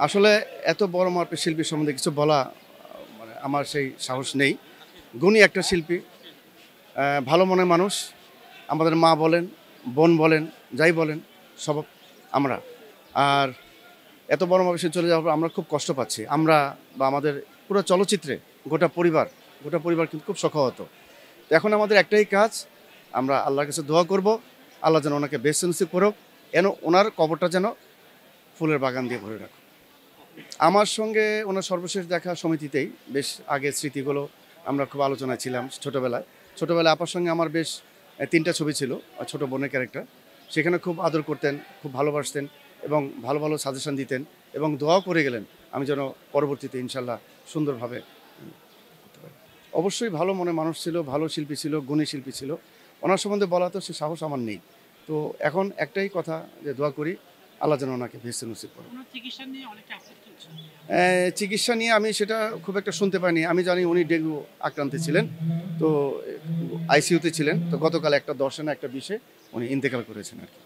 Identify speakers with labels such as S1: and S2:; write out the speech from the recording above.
S1: আসলে এত বড় মাপের শিল্পী সম্বন্ধে কিছু বলা মানে আমার সেই সাহস নেই। গুণী একটা শিল্পী, ভালো মনের মানুষ। আমাদের মা বলেন, বোন বলেন, যাই বলেন সব আমরা। আর এত বড় মাপে সে চলে যাওয়ার পর আমরা খুব কষ্ট পাচ্ছি। আমরা বা আমাদের পুরো চলচ্চিত্রে গোটা পরিবার কিন্তু খুব শোকাহত। তো এখন আমাদের একটাই কাজ, আমরা আল্লাহর কাছে দোয়া করব, আল্লাহ যেন ওনাকে বেস্ট নসিব করুক, ওনার কবরটা যেন ফুলের বাগান দিয়ে ভরে রাখুক। আমার সঙ্গে ওনার সর্বশেষ দেখা সমিতিতেই বেশ আগের স্মৃতিগুলো আমরা খুব আলোচনায় ছিলাম ছোটোবেলায় আপার সঙ্গে আমার বেশ ৩টা ছবি ছিল, ছোট বোনের ক্যারেক্টার। সেখানে খুব আদর করতেন, খুব ভালোবাসতেন এবং ভালো ভালো সাজেশন দিতেন এবং দোয়াও করে গেলেন আমি যেন পরবর্তীতে ইনশাল্লাহ সুন্দরভাবে করতে পারি। অবশ্যই ভালো মনের মানুষ ছিল, ভালো শিল্পী ছিল, গুণী শিল্পী ছিল। ওনার সম্বন্ধে বলা তো সে সাহস আমার নেই। তো এখন একটাই কথা, যে দোয়া করি আল্লাহ যেন ওনাকে ভেস্তে নসিব করেন। চিকিৎসা নিয়ে আমি সেটা খুব একটা শুনতে পাইনি। আমি জানি উনি ডেঙ্গু আক্রান্ত ছিলেন। তো আইসিইউতে ছিলেন। তো গতকাল একটা ১০ না একটা ২০-এ উনি ইন্তেকাল করেছেন আরকি।